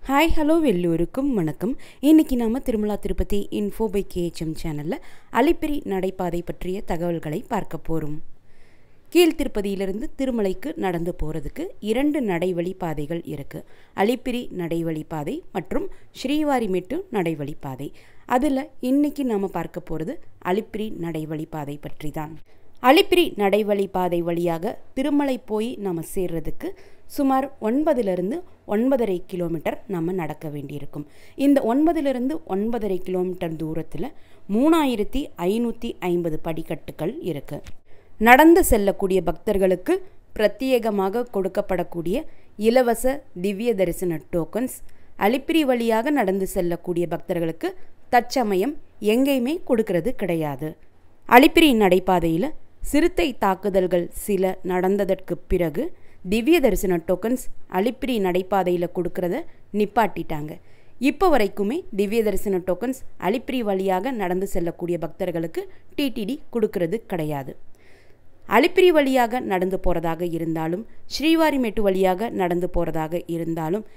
Hi hello எல்லோருக்கும் வணக்கம். இன்றைக்கி நாம் Tirumala Tirupati info by KHM சேனலில் அலிப்பிரி நடைபாதை பற்றிய தகவல்களை பார்க்க போகிறோம். கீழ்த்திருப்பதியிலிருந்து திருமலைக்கு நடந்து போகிறதுக்கு 2 நடைவழி பாதைகள் இருக்குது. அலிப்பிரி நடைவழி பாதை மற்றும் ஸ்ரீவாரிமெட்டு நடைவழி பாதை. அதில் இன்றைக்கி நாம் பார்க்க போகிறது அலிப்பிரி நடைவழி பாதை பற்றி தான். அலிப்பிரி நடைவழி பாதை வழியாக திருமலை போய் நம்ம சேர்றதுக்கு சுமார் 9லிருந்து 9.5 கிலோமீட்டர் நம்ம நடக்க வேண்டியிருக்கும். இந்த 9லிருந்து 9.5 கிலோமீட்டர் தூரத்தில் 3550 படிக்கட்டுகள் இருக்குது. நடந்து செல்லக்கூடிய பக்தர்களுக்கு பிரத்யேகமாக கொடுக்கப்படக்கூடிய இலவச திவ்ய தரிசன டோக்கன்ஸ் அலிப்பிரி வழியாக நடந்து செல்லக்கூடிய பக்தர்களுக்கு தற்சமயம் எங்கேயுமே கொடுக்கறது கிடையாது. அலிப்பிரி நடைபாதையில் சிறுத்தை தாக்குதல்கள் சில நடந்ததற்கு பிறகு திவ்ய தரிசன டோக்கன்ஸ் அலிப்பிரி நடைபாதையில் கொடுக்கறத நிப்பாட்டிட்டாங்க. இப்போ வரைக்குமே திவ்ய தரிசன டோக்கன்ஸ் அலிப்பிரி வழியாக நடந்து செல்லக்கூடிய பக்தர்களுக்கு டிடிடி கொடுக்கறது கிடையாது. அலிப்பிரி வழியாக நடந்து போகிறதாக இருந்தாலும் ஸ்ரீவாரிமெட்டு வழியாக நடந்து போகிறதாக இருந்தாலும்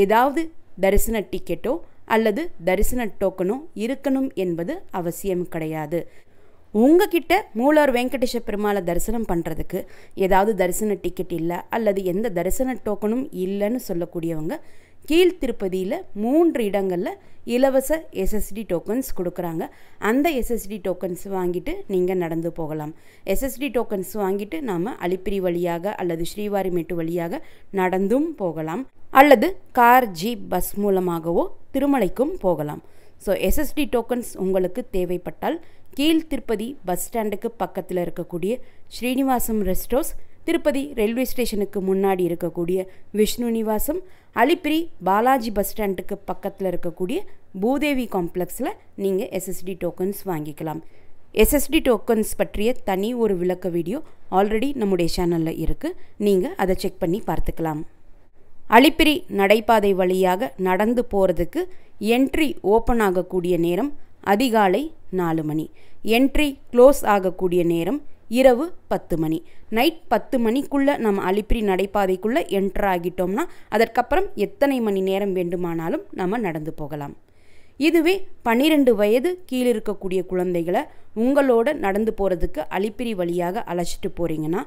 ஏதாவது தரிசன டிக்கெட்டோ அல்லது தரிசன டோக்கனோ இருக்கணும் என்பது அவசியம் கிடையாது. உங்ககிட்ட மூலவர் வெங்கடேஷ பெருமாளை தரிசனம் பண்ணுறதுக்கு ஏதாவது தரிசன டிக்கெட் இல்லை அல்லது எந்த தரிசன டோக்கனும் இல்லைன்னு சொல்லக்கூடியவங்க கீழ்த்திருப்பதியில் 3 இடங்களில் இலவச SSD டோக்கன்ஸ் கொடுக்குறாங்க. அந்த SSD டோக்கன்ஸ் வாங்கிட்டு நீங்கள் நடந்து போகலாம். SSD டோக்கன்ஸ் வாங்கிட்டு நாம் அலிப்பிரி வழியாக அல்லது ஸ்ரீவாரிமெட்டு வழியாக நடந்தும் போகலாம் அல்லது கார் ஜீப் பஸ் மூலமாகவோ திருமலைக்கும் போகலாம். ஸோ SSD டோக்கன்ஸ் உங்களுக்கு தேவைப்பட்டால் கீழ்த்திருப்பதி பஸ் ஸ்டாண்டுக்கு பக்கத்தில் இருக்கக்கூடிய Srinivasam rest house, Tirupati railway ஸ்டேஷனுக்கு முன்னாடி இருக்கக்கூடிய விஷ்ணு நிவாசம், அலிப்பிரி பாலாஜி பஸ் ஸ்டாண்டுக்கு பக்கத்தில் இருக்கக்கூடிய பூதேவி காம்ப்ளெக்ஸில் நீங்கள் SSD டோக்கன்ஸ் வாங்கிக்கலாம். SSD டோக்கன்ஸ் பற்றிய தனி ஒரு விளக்க வீடியோ ஆல்ரெடி நம்முடைய சேனலில் இருக்குது. நீங்கள் அதை செக் பண்ணி பார்த்துக்கலாம். அலிப்பிரி நடைபாதை வழியாக நடந்து போகிறதுக்கு என்ட்ரி ஓப்பன் ஆகக்கூடிய நேரம் அதிகாலை 4 மணி. என்ட்ரி க்ளோஸ் ஆகக்கூடிய நேரம் இரவு 10 மணி. நைட் 10 மணிக்குள்ளே நம்ம அலிப்பிரி நடைபாதைக்குள்ளே என்ட்ரு ஆகிட்டோம்னா அதற்கப்புறம் எத்தனை மணி நேரம் வேண்டுமானாலும் நம்ம நடந்து போகலாம். இதுவே 12 வயது கீழே இருக்கக்கூடிய குழந்தைகளை உங்களோட நடந்து போகிறதுக்கு அலிப்பிரி வழியாக அழைச்சிட்டு போகிறீங்கன்னா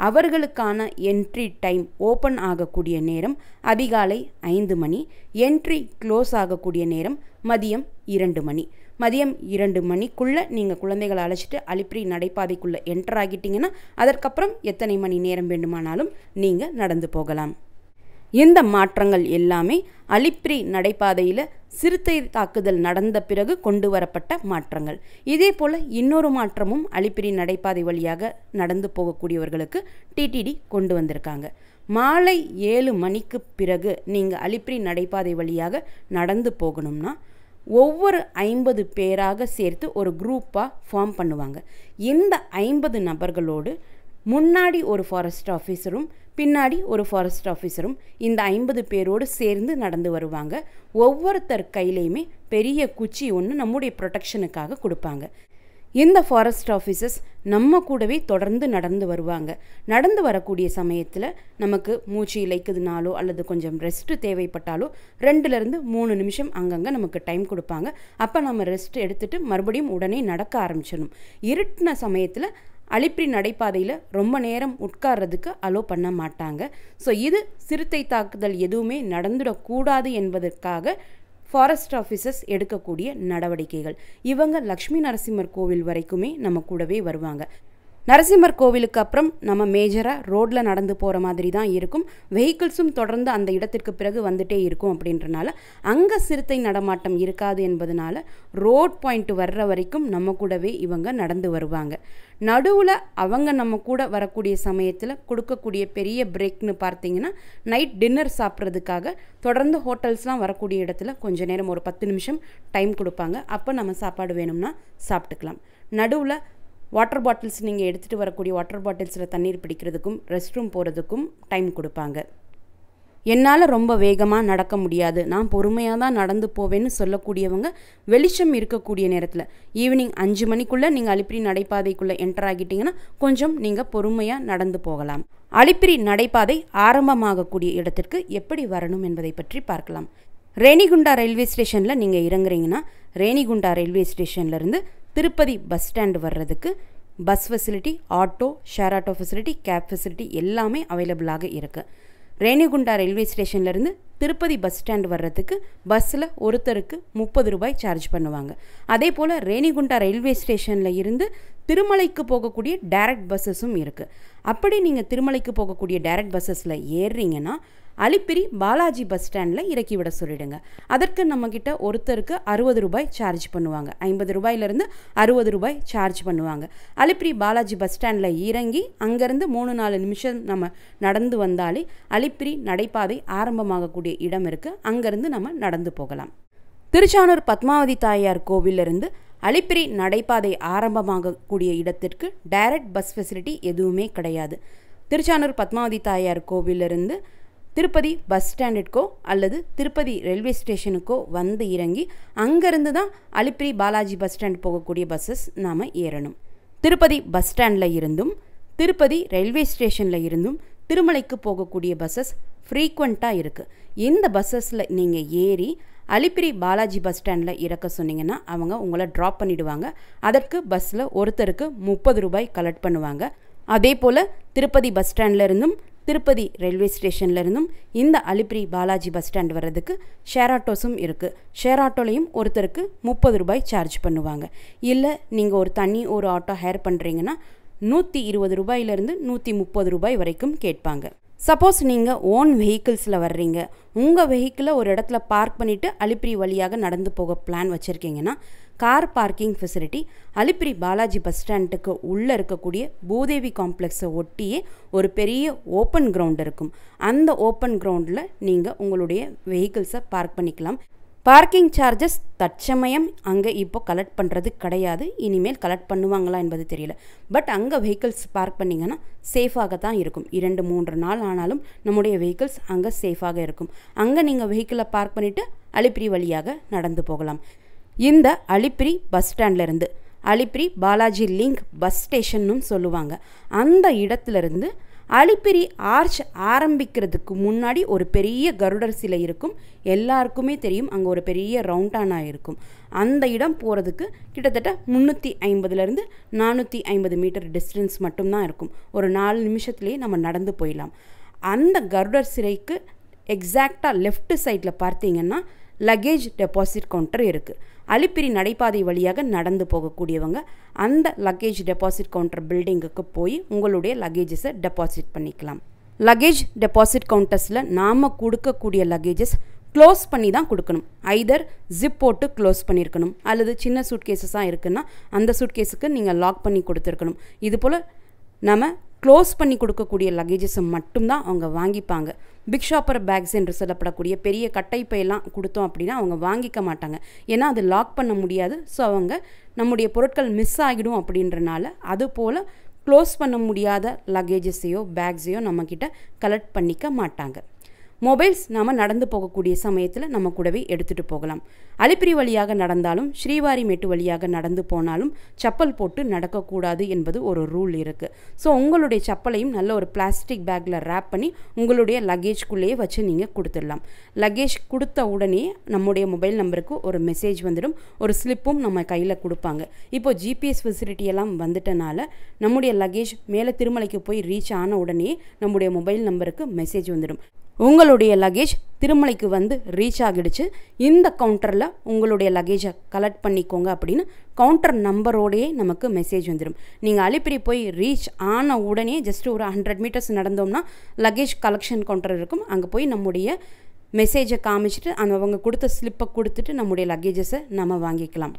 அவர்களுக்கான என்ட்ரி டைம் ஓப்பன் ஆகக்கூடிய நேரம் அதிகாலை 5 மணி. என்ட்ரி க்ளோஸ் ஆகக்கூடிய நேரம் மதியம் 2 மணி. மதியம் 2 மணிக்குள்ளே நீங்கள் குழந்தைகளை அழைச்சிட்டு அலிப்பிரி நடைபாதைக்குள்ளே என்டர் ஆகிட்டிங்கன்னா அதற்கப்புறம் எத்தனை மணி நேரம் வேண்டுமானாலும் நீங்கள் நடந்து போகலாம். இந்த மாற்றங்கள் எல்லாமே அலிப்பிரி நடைபாதையில் சிறுத்தை தாக்குதல் நடந்த பிறகு கொண்டு வரப்பட்ட மாற்றங்கள். இதே போல் இன்னொரு மாற்றமும் அலிப்பிரி நடைபாதை வழியாக நடந்து போகக்கூடியவர்களுக்கு டிடிடி கொண்டு வந்திருக்காங்க. மாலை 7 மணிக்கு பிறகு நீங்கள் அலிப்பிரி நடைபாதை வழியாக நடந்து போகணும்னா ஒவ்வொரு 50 பேராக சேர்த்து ஒரு குரூப்பாக ஃபார்ம் பண்ணுவாங்க. இந்த 50 நபர்களோடு முன்னாடி ஒரு ஃபாரஸ்ட் ஆஃபீஸரும் பின்னாடி ஒரு ஃபாரஸ்ட் ஆஃபீஸரும் இந்த 50 பேரோடு சேர்ந்து நடந்து வருவாங்க. ஒவ்வொருத்தர் கையிலையுமே பெரிய குச்சி ஒன்று நம்முடைய ப்ரொடெக்ஷனுக்காக கொடுப்பாங்க. இந்த ஃபாரஸ்ட் ஆஃபீஸர்ஸ் நம்ம கூடவே தொடர்ந்து நடந்து வருவாங்க. நடந்து வரக்கூடிய சமயத்தில் நமக்கு மூச்சு இழைக்குதுனாலோ அல்லது கொஞ்சம் ரெஸ்ட்டு தேவைப்பட்டாலோ 2லிருந்து 3 நிமிஷம் அங்கங்கே நமக்கு டைம் கொடுப்பாங்க. அப்போ நம்ம ரெஸ்ட் எடுத்துகிட்டு மறுபடியும் உடனே நடக்க ஆரம்பிச்சிடணும். இருட்டின சமயத்தில் அலிப்பிரி நடைபாதையில் ரொம்ப நேரம் உட்கார்றதுக்கு அலோ பண்ண மாட்டாங்க. ஸோ இது சிறுத்தை தாக்குதல் எதுவுமே நடந்துடக்கூடாது என்பதற்காக ஃபாரஸ்ட் ஆஃபீஸர்ஸ் எடுக்கக்கூடிய நடவடிக்கைகள். இவங்க லக்ஷ்மி நரசிம்மர் கோவில் வரைக்குமே நம்ம கூடவே வருவாங்க. நரசிம்மர் கோவிலுக்கு அப்புறம் நம்ம மேஜராக ரோட்டில் நடந்து போகிற மாதிரி தான் இருக்கும். வெஹிக்கிள்ஸும் தொடர்ந்து அந்த இடத்திற்கு பிறகு வந்துட்டே இருக்கும். அப்படின்றனால அங்கே சிறுத்தை நடமாட்டம் இருக்காது என்பதனால ரோட் பாயிண்ட் வர்ற வரைக்கும் நம்ம கூடவே இவங்க நடந்து வருவாங்க. நடுவில் அவங்க நம்ம கூட வரக்கூடிய சமயத்தில் கொடுக்கக்கூடிய பெரிய பிரேக்னு பார்த்தீங்கன்னா நைட் டின்னர் சாப்பிட்றதுக்காக தொடர்ந்து ஹோட்டல்ஸ்லாம் வரக்கூடிய இடத்துல கொஞ்ச நேரம் ஒரு 10 நிமிஷம் டைம் கொடுப்பாங்க. அப்போ நம்ம சாப்பாடு வேணும்னா சாப்பிட்டுக்கலாம். நடுவில் வாட்டர் பாட்டில்ஸ் நீங்கள் எடுத்துகிட்டு வரக்கூடிய வாட்டர் பாட்டில்ஸில் தண்ணீர் பிடிக்கிறதுக்கும் ரெஸ்ட் ரூம் போகிறதுக்கும் டைம் கொடுப்பாங்க. என்னால் ரொம்ப வேகமாக நடக்க முடியாது, நான் பொறுமையாக தான் நடந்து போவேன்னு சொல்லக்கூடியவங்க வெளிச்சம் இருக்கக்கூடிய நேரத்தில் ஈவினிங் 5 மணிக்குள்ளே நீங்கள் அலிப்பிரி நடைபாதைக்குள்ளே என்டர் ஆகிட்டிங்கன்னா கொஞ்சம் நீங்கள் பொறுமையாக நடந்து போகலாம். அலிப்பிரி நடைபாதை ஆரம்பமாகக்கூடிய இடத்திற்கு எப்படி வரணும் என்பதை பற்றி பார்க்கலாம். ரேணிகுண்டா ரயில்வே ஸ்டேஷனில் நீங்கள் இறங்குறீங்கன்னா ரேணிகுண்டா ரயில்வே ஸ்டேஷன்லேருந்து திருப்பதி பஸ் ஸ்டாண்டு வர்றதுக்கு bus facility, auto, share auto facility, cab facility எல்லாமே அவைலபிளாக இருக்குது. ரேணிகுண்டா ரயில்வே ஸ்டேஷன்லேருந்து திருப்பதி பஸ் ஸ்டாண்டு வர்றதுக்கு பஸ்ஸில் ஒருத்தருக்கு 30 ரூபாய் சார்ஜ் பண்ணுவாங்க. அதே போல் ரேணிகுண்டா ரயில்வே ஸ்டேஷனில் இருந்து திருமலைக்கு போகக்கூடிய டைரக்ட் பஸ்ஸஸும் இருக்குது. அப்படி நீங்கள் திருமலைக்கு போகக்கூடிய டைரக்ட் பஸ்ஸஸில் ஏறுறீங்கன்னா அலிப்பிரி பாலாஜி பஸ் ஸ்டாண்டில் இறக்கி விட சொல்லிடுங்க. அதற்கு நம்மக்கிட்ட ஒருத்தருக்கு 60 ரூபாய் சார்ஜ் பண்ணுவாங்க. 50 ரூபாயிலிருந்து 60 ரூபாய் சார்ஜ் பண்ணுவாங்க. அலிப்பிரி பாலாஜி பஸ் ஸ்டாண்டில் இறங்கி அங்கேருந்து 3-4 நிமிஷம் நம்ம நடந்து வந்தாலே அலிப்பிரி நடைபாதை ஆரம்பமாகக்கூடிய இடம் இருக்குது. அங்கேருந்து நம்ம நடந்து போகலாம். திருச்சானூர் பத்மாவதி தாயார் கோவிலிருந்து அலிப்பிரி நடைபாதை ஆரம்பமாகக்கூடிய இடத்திற்கு டைரக்ட் பஸ் ஃபெசிலிட்டி எதுவுமே கிடையாது. திருச்சானூர் பத்மாவதி தாயார் கோவிலிருந்து திருப்பதி பஸ் ஸ்டாண்டிற்கோ அல்லது திருப்பதி ரயில்வே ஸ்டேஷனுக்கோ வந்து இறங்கி அங்கேருந்து தான் அலிப்பிரி பாலாஜி பஸ் ஸ்டாண்ட் போகக்கூடிய பஸ்ஸஸ் நாம் ஏறணும். திருப்பதி பஸ் ஸ்டாண்டில் இருந்தும் திருப்பதி ரயில்வே ஸ்டேஷனில் இருந்தும் திருமலைக்கு போகக்கூடிய பஸ்ஸஸ் ஃப்ரீக்வெண்ட்டாக இருக்குது. இந்த பஸ்ஸஸில் நீங்கள் ஏறி அலிப்பிரி பாலாஜி பஸ் ஸ்டாண்டில் இறக்க சொன்னீங்கன்னா அவங்க உங்களை ட்ராப் பண்ணிவிடுவாங்க. அதற்கு பஸ்ஸில் ஒருத்தருக்கு 30 ரூபாய் கலெக்ட் பண்ணுவாங்க. அதே போல் திருப்பதி பஸ் ஸ்டாண்டில் இருந்தும் திருப்பதி ரயில்வே ஸ்டேஷனில் இருந்தும் இந்த அலிப்பிரி பாலாஜி பஸ் ஸ்டாண்ட் வர்றதுக்கு ஷேர் ஆட்டோஸும் இருக்குது. ஷேர் ஆட்டோலையும் ஒருத்தருக்கு 30 ரூபாய் சார்ஜ் பண்ணுவாங்க. இல்லை நீங்கள் ஒரு ஆட்டோ ஹையர் பண்ணுறீங்கன்னா 120 ரூபாயிலிருந்து 130 ரூபாய் வரைக்கும் கேட்பாங்க. சப்போஸ் நீங்கள் ஓன் வெஹிக்கிள்ஸில் வர்றீங்க, உங்கள் வெஹிக்கிளை ஒரு இடத்துல பார்க் பண்ணிவிட்டு அலிப்பிரி வழியாக நடந்து போக பிளான் வச்சுருக்கீங்கன்னா car parking facility Alipiri Balaji bus ஸ்டாண்டுக்கு உள்ளே இருக்கக்கூடிய பூதேவி காம்ப்ளெக்ஸை ஒட்டியே ஒரு பெரிய ஓப்பன் கிரவுண்ட் இருக்கும். அந்த ஓப்பன் கிரவுண்டில் நீங்கள் உங்களுடைய வெஹிக்கிள்ஸை பார்க் பண்ணிக்கலாம். பார்க்கிங் சார்ஜஸ் தற்சமயம் அங்கே இப்போ கலெக்ட் பண்ணுறது கிடையாது. இனிமேல் கலெக்ட் பண்ணுவாங்களா என்பது தெரியல. பட் அங்கே வெஹிக்கிள்ஸ் பார்க் பண்ணிங்கன்னா சேஃபாக தான் இருக்கும். 2-3 நாள் ஆனாலும் நம்முடைய வெஹிக்கிள்ஸ் அங்கே சேஃபாக இருக்கும். அங்கே நீங்கள் வெஹிக்கிளை பார்க் பண்ணிவிட்டு அலிப்பிரி வழியாக நடந்து போகலாம். இந்த அலிப்பிரி பஸ் ஸ்டாண்ட்லேருந்து அலிப்பிரி பாலாஜி லிங்க் பஸ் ஸ்டேஷன்னு சொல்லுவாங்க. அந்த இடத்துலேருந்து அலிப்பிரி ஆர்ச் ஆரம்பிக்கிறதுக்கு முன்னாடி ஒரு பெரிய கருடர் சிலை இருக்கும். எல்லாருக்குமே தெரியும், அங்கே ஒரு பெரிய ரவுண்டானா இருக்கும். அந்த இடம் போகிறதுக்கு கிட்டத்தட்ட 350 450 மீட்டர் டிஸ்டன்ஸ் மட்டும்தான் இருக்கும். ஒரு 4 நிமிஷத்துலேயே நம்ம நடந்து போயிடலாம். அந்த கருடர் சிலைக்கு எக்ஸாக்டாக லெஃப்ட் சைடில் பார்த்தீங்கன்னா லக்கேஜ் டெபாசிட் கவுண்டர் இருக்குது. அலிப்பிரி நடைபாதை வழியாக நடந்து போகக்கூடியவங்க அந்த லக்கேஜ் டெபாசிட் கவுண்டர் பில்டிங்குக்கு போய் உங்களுடைய லக்கேஜஸை டெபாசிட் பண்ணிக்கலாம். லக்கேஜ் டெபாசிட் கவுண்டர்ஸில் நாம் கொடுக்கக்கூடிய லக்கேஜஸ் க்ளோஸ் பண்ணி தான் கொடுக்கணும். ஐதர் ஜிப் போட்டு க்ளோஸ் பண்ணியிருக்கணும், அல்லது சின்ன சூட்கேஸஸாக இருக்குன்னா அந்த சூட்கேஸுக்கு நீங்கள் லாக் பண்ணி கொடுத்துருக்கணும். இதுபோல் நம்ம க்ளோஸ் பண்ணி கொடுக்கக்கூடிய லக்கேஜஸை மட்டும்தான் அவங்க வாங்கிப்பாங்க. பிக் ஷாப்பர் பேக்ஸ் என்று சொல்லப்படக்கூடிய பெரிய கட்டைப்பையெல்லாம் கொடுத்தோம் அப்படின்னா அவங்க வாங்கிக்க மாட்டாங்க. ஏன்னா அது லாக் பண்ண முடியாது. ஸோ அவங்க நம்முடைய பொருட்கள் மிஸ் ஆகிடும் அப்படின்றனால அதுபோல் க்ளோஸ் பண்ண முடியாத லக்கேஜஸையோ பேக்ஸையோ நம்மக்கிட்ட கலெக்ட் பண்ணிக்க மாட்டாங்க. மொபைல்ஸ் நாம் நடந்து போகக்கூடிய சமயத்தில் நம்ம கூடவே எடுத்துகிட்டு போகலாம். அலிப்பிரி வழியாக நடந்தாலும் ஸ்ரீவாரிமேட்டு வழியாக நடந்து போனாலும் செப்பல் போட்டு நடக்கக்கூடாது என்பது ஒரு ரூல் இருக்குது. ஸோ உங்களுடைய செப்பலையும் நல்ல ஒரு பிளாஸ்டிக் பேக்கில் ரேப் பண்ணி உங்களுடைய லக்கேஜ்குள்ளேயே வச்சு நீங்கள் கொடுத்துடலாம். லக்கேஜ் கொடுத்த உடனே நம்முடைய மொபைல் நம்பருக்கு ஒரு மெசேஜ் வந்துடும். ஒரு ஸ்லிப்பும் நம்ம கையில் கொடுப்பாங்க. இப்போது ஜிபிஎஸ் ஃபெசிலிட்டியெல்லாம் வந்துட்டனால நம்முடைய லக்கேஜ் மேலே திருமலைக்கு போய் ரீச் ஆன உடனே நம்முடைய மொபைல் நம்பருக்கு மெசேஜ் வந்துடும். உங்களுடைய லக்கேஜ் திருமலைக்கு வந்து ரீச் ஆகிடுச்சு, இந்த கவுண்டரில் உங்களுடைய லக்கேஜை கலெக்ட் பண்ணிக்கோங்க அப்படின்னு கவுண்டர் நம்பரோடையே நமக்கு மெசேஜ் வந்துடும். நீங்கள் அலிப்பிரி போய் ரீச் ஆன உடனே ஜஸ்ட் ஒரு 100 மீட்டர்ஸ் நடந்தோம்னா லக்கேஜ் கலெக்ஷன் கவுண்டர் இருக்கும். அங்கே போய் நம்முடைய மெசேஜை காமிச்சிட்டு அவங்க கொடுத்த ஸ்லிப்பை கொடுத்துட்டு நம்முடைய லக்கேஜஸை நம்ம வாங்கிக்கலாம்.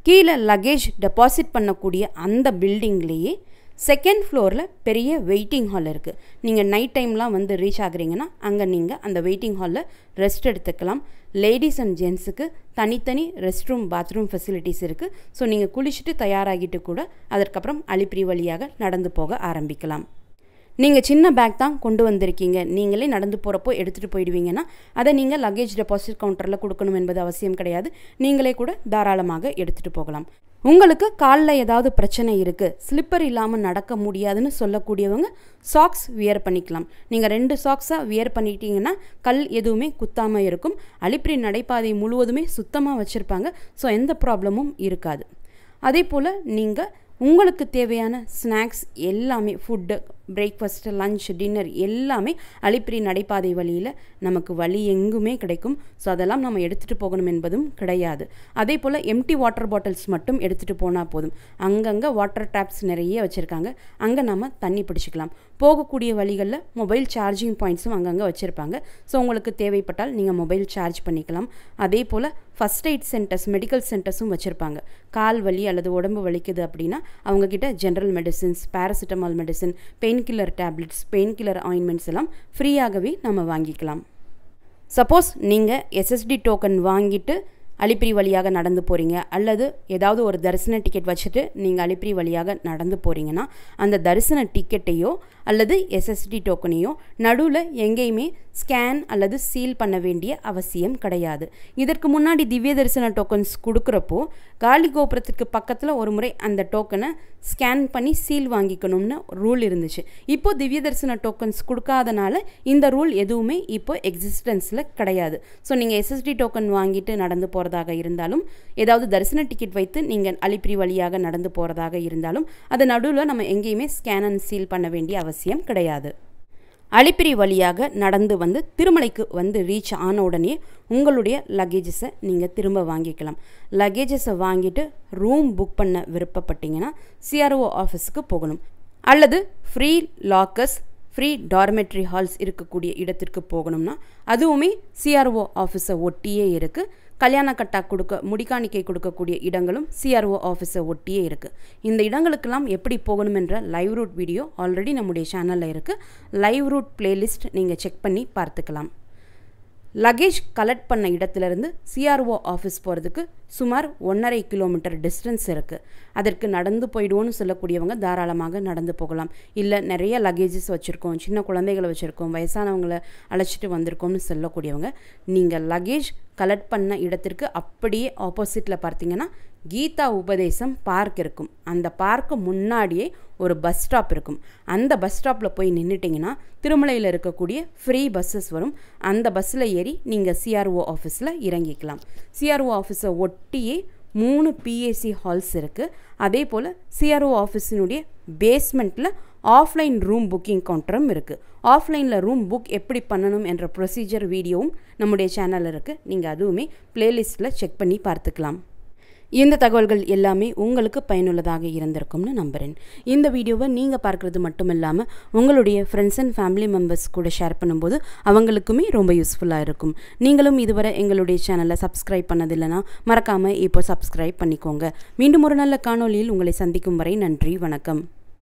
கீழே லக்கேஜ் டெபாசிட் பண்ணக்கூடிய அந்த பில்டிங்லேயே செகண்ட் ஃப்ளோரில் பெரிய வெயிட்டிங் ஹால் இருக்குது. நீங்கள் நைட் டைம்லாம் வந்து ரீச் ஆகுறீங்கன்னா அங்கே நீங்கள் அந்த வெயிட்டிங் ஹாலில் ரெஸ்ட் எடுத்துக்கலாம். லேடிஸ் அண்ட் ஜென்ஸுக்கு தனித்தனி ரெஸ்ட் ரூம், பாத்ரூம் ஃபெசிலிட்டிஸ் இருக்குது. ஸோ நீங்கள் குளிச்சுட்டு தயாராகிட்டு கூட அதற்கப்புறம் அலிப்பிரி வழியாக நடந்து போக ஆரம்பிக்கலாம். நீங்கள் சின்ன பேக் தான் கொண்டு வந்திருக்கீங்க, நீங்களே நடந்து போகிறப்போ எடுத்துகிட்டு போயிடுவீங்கன்னா அதை நீங்கள் லக்கேஜ் டெபாசிட் கவுண்டரில் கொடுக்கணும் என்பது அவசியம் கிடையாது. நீங்களே கூட தாராளமாக எடுத்துகிட்டு போகலாம். உங்களுக்கு காலில் ஏதாவது பிரச்சனை இருக்குது, ஸ்லிப்பர் இல்லாமல் நடக்க முடியாதுன்னு சொல்லக்கூடியவங்க சாக்ஸ் வியர் பண்ணிக்கலாம். நீங்கள் 2 சாக்ஸாக வியர் பண்ணிட்டீங்கன்னா கல் எதுவுமே குத்தாமல் இருக்கும். அலிப்பிரி நடைபாதை முழுவதுமே சுத்தமாக வச்சுருப்பாங்க. ஸோ எந்த ப்ராப்ளமும் இருக்காது. அதே போல் நீங்கள் உங்களுக்கு தேவையான ஸ்நாக்ஸ் எல்லாமே, ஃபுட்டு, பிரேக்ஃபாஸ்ட்டு, லஞ்ச், டின்னர் எல்லாமே அலிப்பிரி நடைபாதை வழியில் நமக்கு வழி எங்குமே கிடைக்கும். ஸோ அதெல்லாம் நம்ம எடுத்துகிட்டு போகணும் என்பதும் கிடையாது. அதே போல் எம்டி வாட்டர் பாட்டில்ஸ் மட்டும் எடுத்துகிட்டு போனால் போதும். அங்கங்கே வாட்டர் டேப்ஸ் நிறைய வச்சுருக்காங்க, அங்கே நம்ம தண்ணி பிடிச்சிக்கலாம். போகக்கூடிய வழிகளில் மொபைல் சார்ஜிங் பாயிண்ட்ஸும் அங்கங்கே வச்சுருப்பாங்க. ஸோ உங்களுக்கு தேவைப்பட்டால் நீங்கள் மொபைல் சார்ஜ் பண்ணிக்கலாம். அதே போல் ஃபஸ்ட் எய்ட் சென்டர்ஸ், மெடிக்கல் சென்டர்ஸும் வச்சுருப்பாங்க. கால் வலி அல்லது உடம்பு வலிக்குது அப்படின்னா அவங்கக்கிட்ட general medicines, paracetamol medicine, pain killer tablets, pain killer ointments எல்லாம் ஃப்ரீயாகவே நம்ம வாங்கிக்கலாம். சப்போஸ் நீங்கள் எஸ்எஸ்டி டோக்கன் வாங்கிட்டு அலிப்பிரி வழியாக நடந்து போகிறீங்க அல்லது ஏதாவது ஒரு தரிசன டிக்கெட் வச்சுட்டு நீங்கள் அலிப்பிரி வழியாக நடந்து போகிறீங்கன்னா அந்த தரிசன டிக்கெட்டையோ அல்லது எஸ்எஸ்டி டோக்கனையோ நடுவில் எங்கேயுமே ஸ்கேன் அல்லது சீல் பண்ண வேண்டிய அவசியம் கிடையாது. இதற்கு முன்னாடி திவ்ய தரிசன டோக்கன்ஸ் கொடுக்குறப்போ காலி கோபுரத்துக்கு பக்கத்தில் ஒரு முறை அந்த டோக்கனை ஸ்கேன் பண்ணி சீல் வாங்கிக்கணும்னு ரூல் இருந்துச்சு. இப்போது திவ்ய தரிசன டோக்கன்ஸ் கொடுக்காதனால இந்த ரூல் எதுவுமே இப்போ எக்ஸிஸ்டன்ஸில் கிடையாது. ஸோ நீங்கள் எஸ்எஸ்டி டோக்கன் வாங்கிட்டு நடந்து போகிறதாக இருந்தாலும், ஏதாவது தரிசன டிக்கெட் வைத்து நீங்கள் அலிப்பிரி வழியாக நடந்து போகிறதாக இருந்தாலும் அது நடுவில் நம்ம எங்கேயுமே ஸ்கேன் அண்ட் சீல் பண்ண வேண்டிய அவசியம் கிடையாது. அலிப்பிரி வழியாக நடந்து வந்து திருமலைக்கு வந்து ரீச் ஆன உடனே உங்களுடைய லக்கேஜஸை நீங்கள் திரும்ப வாங்கிக்கலாம். லக்கேஜஸை வாங்கிட்டு ரூம் புக் பண்ண விருப்பப்பட்டீங்கன்னா சிஆர்ஓ ஆஃபீஸுக்கு போகணும். அல்லது free lockers, free dormitory halls இருக்கக்கூடிய இடத்திற்கு போகணும்னா அதுவுமே சிஆர்ஓ ஆஃபீஸை ஒட்டியே இருக்குது. கல்யாண கட்டா முடிக்காணிக்கை கொடுக்கக்கூடிய இடங்களும் சிஆர்ஓ ஆஃபீஸை ஒட்டியே இருக்குது. இந்த இடங்களுக்கெல்லாம் எப்படி போகணும் என்ற லைவ் ரூட் வீடியோ ஆல்ரெடி நம்முடைய சேனலில் இருக்குது. லைவ் ரூட் பிளேலிஸ்ட் நீங்கள் செக் பண்ணி பார்த்துக்கலாம். லக்கேஜ் கலெக்ட் பண்ண இடத்துலேருந்து சிஆர்ஓ ஆஃபீஸ் போகிறதுக்கு சுமார் 1.5 கிலோமீட்டர் டிஸ்டன்ஸ் இருக்குது. அதற்கு நடந்து போயிடுவோன்னு சொல்லக்கூடியவங்க தாராளமாக நடந்து போகலாம். இல்லை நிறைய லக்கேஜஸ் வச்சுருக்கோம், சின்ன குழந்தைகளை வச்சுருக்கோம், வயசானவங்களை அழைச்சிட்டு வந்திருக்கோம்னு சொல்லக்கூடியவங்க நீங்கள் லக்கேஜ் கலெக்ட் பண்ண இடத்திற்கு அப்படியே ஆப்போசிட்டில் பார்த்தீங்கன்னா கீதா உபதேசம் பார்க் இருக்கும். அந்த பார்க்கு முன்னாடியே ஒரு பஸ் ஸ்டாப் இருக்கும். அந்த பஸ் ஸ்டாப்பில் போய் நின்றுட்டிங்கன்னா திருமலையில் இருக்கக்கூடிய ஃப்ரீ பஸ்ஸஸ் வரும். அந்த பஸ்ஸில் ஏறி நீங்கள் சிஆர்ஓ ஆஃபீஸில் இறங்கிக்கலாம். சிஆர்ஓ ஆஃபீஸை ஒட்டியே 3 பிஏசி ஹால்ஸ் இருக்குது. அதே போல் சிஆர்ஓ ஆஃபீஸினுடைய பேஸ்மெண்ட்டில் ஆஃப்லைன் ரூம் புக்கிங் கவுண்டரும் இருக்குது. ஆஃப்லைனில் ரூம் புக் எப்படி பண்ணணும் என்ற ப்ரொசீஜர் வீடியோவும் நம்முடைய சேனலில் இருக்குது. நீங்கள் அதுவுமே பிளேலிஸ்ட்டில் செக் பண்ணி பார்த்துக்கலாம். இந்த தகவல்கள் எல்லாமே உங்களுக்கு பயனுள்ளதாக இருந்திருக்கும்னு நம்புகிறேன். இந்த வீடியோவை நீங்கள் பார்க்குறது மட்டும் இல்லாமல் உங்களுடைய ஃப்ரெண்ட்ஸ் அண்ட் ஃபேமிலி மெம்பர்ஸ் கூட ஷேர் பண்ணும்போது அவங்களுக்குமே ரொம்ப யூஸ்ஃபுல்லாக இருக்கும். நீங்களும் இதுவரை எங்களுடைய சேனலை சப்ஸ்கிரைப் பண்ணதில்லைன்னா மறக்காமல் இப்போ சப்ஸ்கிரைப் பண்ணிக்கோங்க. மீண்டும் ஒரு நல்ல காணொளியில் உங்களை சந்திக்கும் வரை நன்றி, வணக்கம்.